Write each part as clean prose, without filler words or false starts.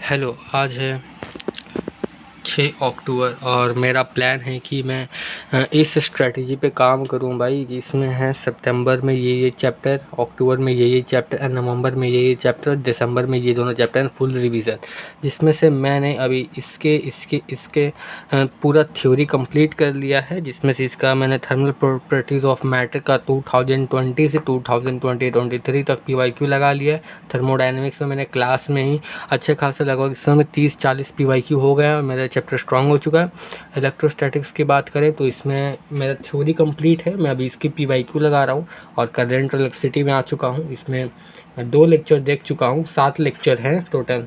Hello, आज है 6 अक्टूबर और मेरा प्लान है कि मैं इस स्ट्रेटजी पे काम करूं भाई। इसमें है सितंबर में ये चैप्टर, अक्टूबर में ये चैप्टर, नवंबर में ये चैप्टर, दिसंबर में ये दोनों चैप्टर फुल रिवीजन। जिसमें से मैंने अभी इसके पूरा थ्योरी कंप्लीट कर लिया है, जिसमें से इसका मैंने थर्मल प्रॉपर्टीज़ ऑफ मैटर का 2020 से 2023 तक PYQ लगा लिया है। थर्मोडायनेमिक्स में मैंने क्लास में ही अच्छे खासे लगभग इस समय 30-40 PYQ हो गया और मेरा चैप्टर स्ट्रांग हो चुका है। इलेक्ट्रोस्टैटिक्स की बात करें तो इसमें मेरा थ्योरी कंप्लीट है, मैं अभी इसकी PYQ लगा रहा हूँ और करंट और इलेक्ट्रिसिटी में आ चुका हूँ। इसमें 2 लेक्चर देख चुका हूँ, 7 लेक्चर हैं टोटल।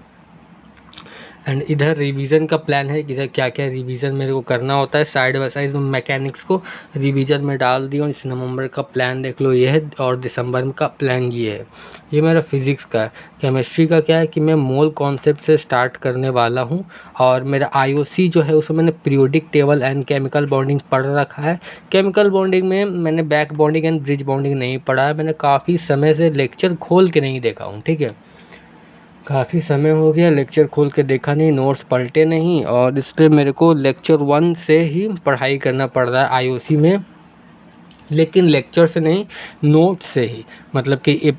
एंड इधर रिवीजन का प्लान है कि इधर क्या क्या रिवीजन मेरे को करना होता है। साइड बाय साइड मैकेनिक्स को रिवीजन में डाल दिया। इस नवंबर का प्लान देख लो ये है और दिसंबर का प्लान ये है। ये मेरा फिज़िक्स का है। केमिस्ट्री का क्या है कि मैं मोल कॉन्सेप्ट से स्टार्ट करने वाला हूँ और मेरा IOC जो है उसमें मैंने periodic table and chemical bonding पढ़ रखा है। केमिकल बॉन्डिंग में मैंने back bonding and bridge bonding नहीं पढ़ा है। मैंने काफ़ी समय से लेक्चर खोल के नहीं देखा हूँ, ठीक है। काफ़ी समय हो गया लेक्चर खोल के देखा नहीं, नोट्स पलटे नहीं और इसलिए मेरे को लेक्चर 1 से ही पढ़ाई करना पड़ रहा है IOC में, लेकिन लेक्चर से नहीं, नोट से ही। मतलब कि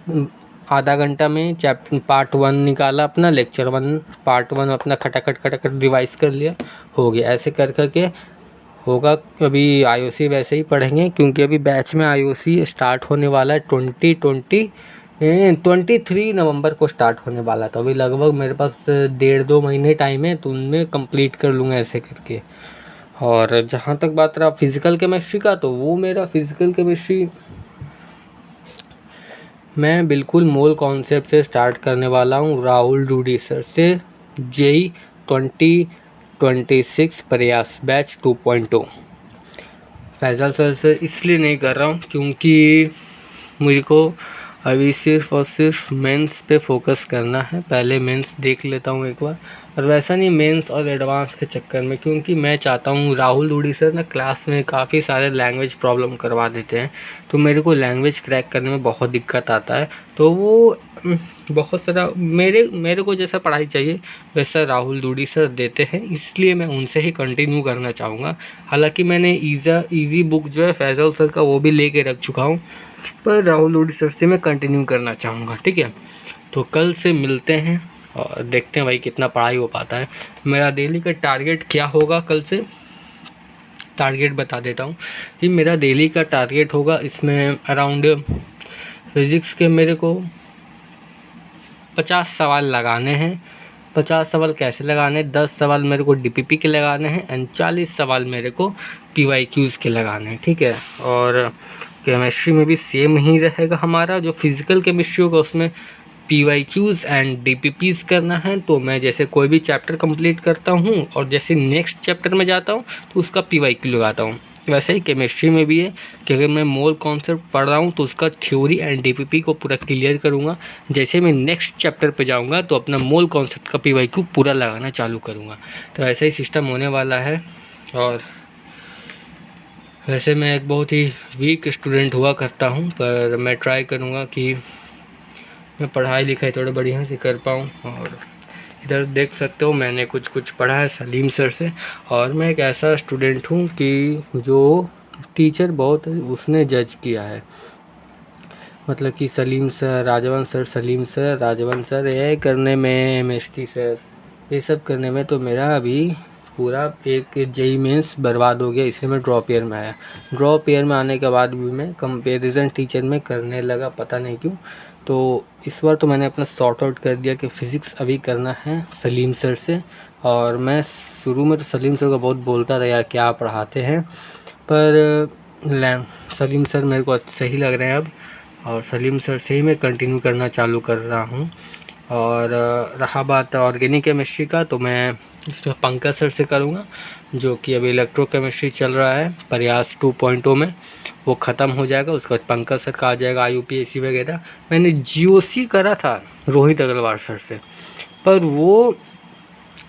आधा घंटा में चैप्टर पार्ट 1 निकाला, अपना लेक्चर 1 पार्ट 1 अपना खटाखट रिवाइज कर लिया, हो गया। ऐसे कर के होगा। अभी IOC वैसे ही पढ़ेंगे क्योंकि अभी बैच में IOC स्टार्ट होने वाला है 23 नवंबर को स्टार्ट होने वाला था। अभी लगभग मेरे पास 1.5-2 महीने टाइम है, तो उनमें कंप्लीट कर लूँगा ऐसे करके। और जहाँ तक बात रहा फिज़िकल केमिस्ट्री का, तो वो मेरा फिज़िकल केमिस्ट्री मैं बिल्कुल मोल कॉन्सेप्ट से स्टार्ट करने वाला हूँ, राहुल डूडी सर से। JEE 2026 प्रयास बैच 2.0। फैज़ल सर से इसलिए नहीं कर रहा हूँ क्योंकि मुझे को अभी सिर्फ़ और सिर्फ मेंस पे फोकस करना है। पहले मेंस देख लेता हूँ एक बार, और वैसा नहीं मेंस और एडवांस के चक्कर में, क्योंकि मैं चाहता हूँ राहुल डूडी सर ना क्लास में काफ़ी सारे लैंग्वेज प्रॉब्लम करवा देते हैं, तो मेरे को लैंग्वेज क्रैक करने में बहुत दिक्कत आता है। तो वो बहुत सारा मेरे को जैसा पढ़ाई चाहिए वैसा राहुल डूडी सर देते हैं, इसलिए मैं उनसे ही कंटिन्यू करना चाहूँगा। हालांकि मैंने ईजी बुक जो है फैज़ल सर का वो भी लेके रख चुका हूँ, पर राहुल डूडी सर से मैं कंटिन्यू करना चाहूँगा, ठीक है। तो कल से मिलते हैं और देखते हैं भाई कितना पढ़ाई हो पाता है। मेरा डेली का टारगेट क्या होगा, कल से टारगेट बता देता हूँ कि मेरा डेली का टारगेट होगा इसमें अराउंड फिज़िक्स के मेरे को 50 सवाल लगाने हैं। 50 सवाल कैसे लगाने हैं? 10 सवाल मेरे को DPP के लगाने हैं एंड 40 सवाल मेरे को PYQs के लगाने हैं, ठीक है। और केमिस्ट्री में भी सेम ही रहेगा हमारा, जो फिज़िकल केमिस्ट्री होगा उसमें PYQs एंड DPPs करना है। तो मैं जैसे कोई भी चैप्टर कंप्लीट करता हूँ और जैसे नेक्स्ट चैप्टर में जाता हूँ तो उसका PYQ लगाता हूँ। वैसे ही केमिस्ट्री में भी है कि अगर मैं मोल कॉन्सेप्ट पढ़ रहा हूँ तो उसका थ्योरी एंड DPP को पूरा क्लियर करूँगा। जैसे मैं नेक्स्ट चैप्टर पे जाऊँगा तो अपना मोल कॉन्सेप्ट का PYQ पूरा लगाना चालू करूँगा। तो ऐसा ही सिस्टम होने वाला है। और वैसे मैं एक बहुत ही वीक स्टूडेंट हुआ करता हूँ, पर मैं ट्राई करूँगा कि मैं पढ़ाई लिखाई थोड़ा बढ़िया से कर पाऊँ। और इधर देख सकते हो मैंने कुछ पढ़ा है सलीम सर से, और मैं एक ऐसा स्टूडेंट हूँ कि जो टीचर बहुत उसने जज किया है। मतलब कि सलीम सर, राजवंश सर, सलीम सर, राजवंश सर, ये करने में MST सर, ये सब करने में तो मेरा अभी पूरा एक JEE मेंस बर्बाद हो गया। इसलिए मैं ड्रॉप ईयर में आया। ड्रॉप ईयर में आने के बाद भी मैं कंपैरिजन टीचर में करने लगा, पता नहीं क्यों। तो इस बार तो मैंने अपना सॉर्ट आउट कर दिया कि फ़िज़िक्स अभी करना है सलीम सर से। और मैं शुरू में तो सलीम सर को बहुत बोलता था यार क्या पढ़ाते हैं, पर सलीम सर मेरे को सही लग रहे हैं अब, और सलीम सर से ही मैं कंटिन्यू करना चालू कर रहा हूँ। और रहा बात ऑर्गेनिक केमिस्ट्री का, तो मैं इसमें पंकज सर से करूँगा, जो कि अभी इलेक्ट्रोकेमिस्ट्री चल रहा है प्रयास 2.0 में, वो ख़त्म हो जाएगा। उसके बाद पंकज सर का आ जाएगा IUPAC वगैरह। मैंने GOC करा था रोहित अग्रवाल सर से, पर वो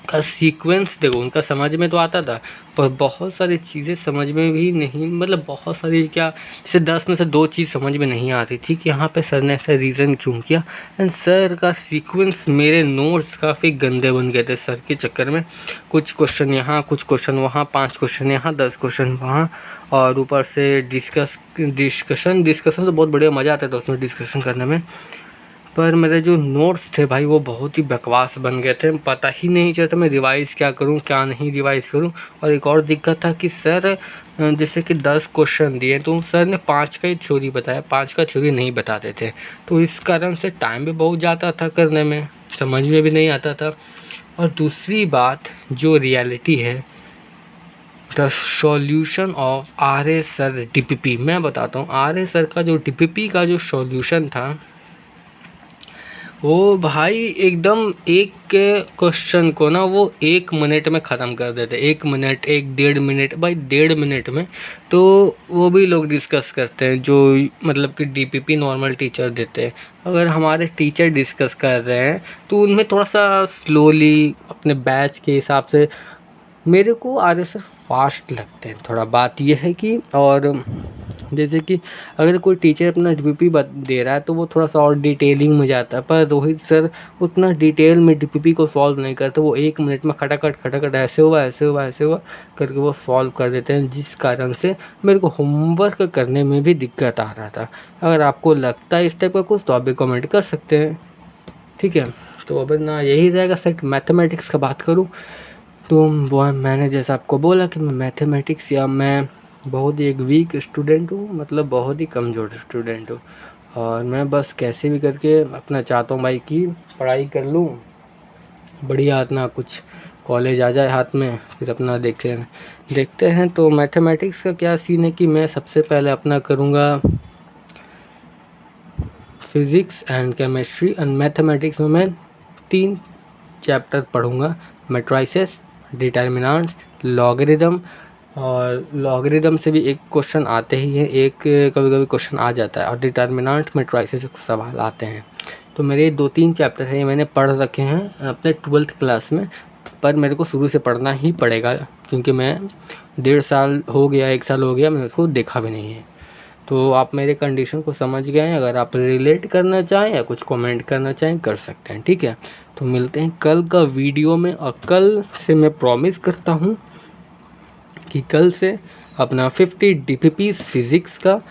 का सीक्वेंस देखो, उनका समझ में तो आता था पर बहुत सारी चीज़ें समझ में भी नहीं, मतलब बहुत सारी क्या, जैसे 10 में से 2 चीज़ समझ में नहीं आती थी कि यहाँ पे सर ने ऐसा रीज़न क्यों किया। एंड सर का सीक्वेंस, मेरे नोट्स काफ़ी गंदे बन गए थे सर के चक्कर में। कुछ क्वेश्चन यहाँ, कुछ क्वेश्चन वहाँ, 5 क्वेश्चन यहाँ, 10 क्वेश्चन वहाँ, और ऊपर से डिस्कशन तो बहुत बढ़िया, मज़ा आता था उसमें डिस्कशन करने में। पर मेरे जो नोट्स थे भाई वो बहुत ही बकवास बन गए थे, पता ही नहीं चलता मैं रिवाइज़ क्या करूँ क्या नहीं रिवाइज़ करूँ। और एक और दिक्कत था कि सर जैसे कि 10 क्वेश्चन दिए तो सर ने 5 का ही थ्योरी बताया, 5 का थ्योरी नहीं बताते थे, तो इस कारण से टाइम भी बहुत जाता था करने में, समझ में भी नहीं आता था। और दूसरी बात जो रियलिटी है, the solution of R A sir DPP, मैं बताता हूँ आर ए सर का जो DPP का जो सॉल्यूशन था वो भाई एकदम एक के क्वेश्चन को ना वो 1 मिनट में ख़त्म कर देते, 1 मिनट, 1 डेढ़ मिनट, भाई 1.5 मिनट में। तो वो भी लोग डिस्कस करते हैं जो मतलब कि DPP नॉर्मल टीचर देते हैं। अगर हमारे टीचर डिस्कस कर रहे हैं तो उनमें थोड़ा सा स्लोली अपने बैच के हिसाब से, मेरे को आर सर फास्ट लगते हैं थोड़ा, बात ये है कि। और जैसे कि अगर कोई टीचर अपना DPP दे रहा है तो वो थोड़ा सा और डिटेलिंग में जाता है, पर रोहित सर उतना डिटेल में DPP को सॉल्व नहीं करते, वो 1 मिनट में खटाखट ऐसे हुआ ऐसे हुआ ऐसे हुआ करके वो सॉल्व कर देते हैं, जिस कारण से मेरे को होमवर्क करने में भी दिक्कत आ रहा था। अगर आपको लगता है इस टाइप का कुछ तो आप भी कमेंट कर सकते हैं, ठीक है। तो अब ना यही रहेगा सेट। मैथमेटिक्स का बात करूँ तो वो मैंने जैसा आपको बोला कि मैं मैथमेटिक्स या मैं बहुत ही एक वीक स्टूडेंट हूँ, मतलब बहुत ही कमज़ोर स्टूडेंट हूँ। और मैं बस कैसे भी करके अपना चाहता हूँ भाई कि पढ़ाई कर लूँ बढ़िया, अपना कुछ कॉलेज आ जाए हाथ में, फिर अपना देखते हैं। तो मैथमेटिक्स का क्या सीन है कि मैं सबसे पहले अपना करूँगा physics and chemistry and mathematics में मैं 3 चैप्टर पढ़ूँगा, मैट्रिसेस, डिटर्मिनेंट्स, लॉगरिदम। और लॉगरिदम से भी एक क्वेश्चन आते ही हैं, एक कभी कभी क्वेश्चन आ जाता है, और डिटर्मिनेंट मैट्रिसेस से सवाल आते हैं। तो मेरे 2-3 चैप्टर हैं, ये मैंने पढ़ रखे हैं अपने 12th क्लास में, पर मेरे को शुरू से पढ़ना ही पड़ेगा क्योंकि मैं 1.5 साल हो गया, 1 साल हो गया मैंने उसको देखा भी नहीं है। तो आप मेरे कंडीशन को समझ गए हैं, अगर आप रिलेट करना चाहें या कुछ कमेंट करना चाहें कर सकते हैं, ठीक है। तो मिलते हैं कल का वीडियो में, और कल से मैं प्रॉमिस करता हूँ कि कल से अपना 50 DPP फिज़िक्स का,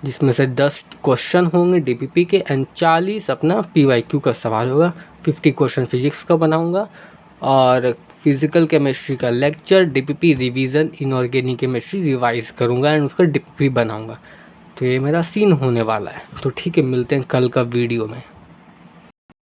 जिसमें से 10 क्वेश्चन होंगे DPP के एंड 40 अपना PYQ का सवाल होगा, 50 क्वेश्चन फिज़िक्स का बनाऊँगा। और फिज़िकल केमिस्ट्री का lecture DPP revision inorganic chemistry revise करूँगा एंड उसका DPP बनाऊँगा। तो ये मेरा सीन होने वाला है। तो ठीक है, मिलते हैं कल का वीडियो में।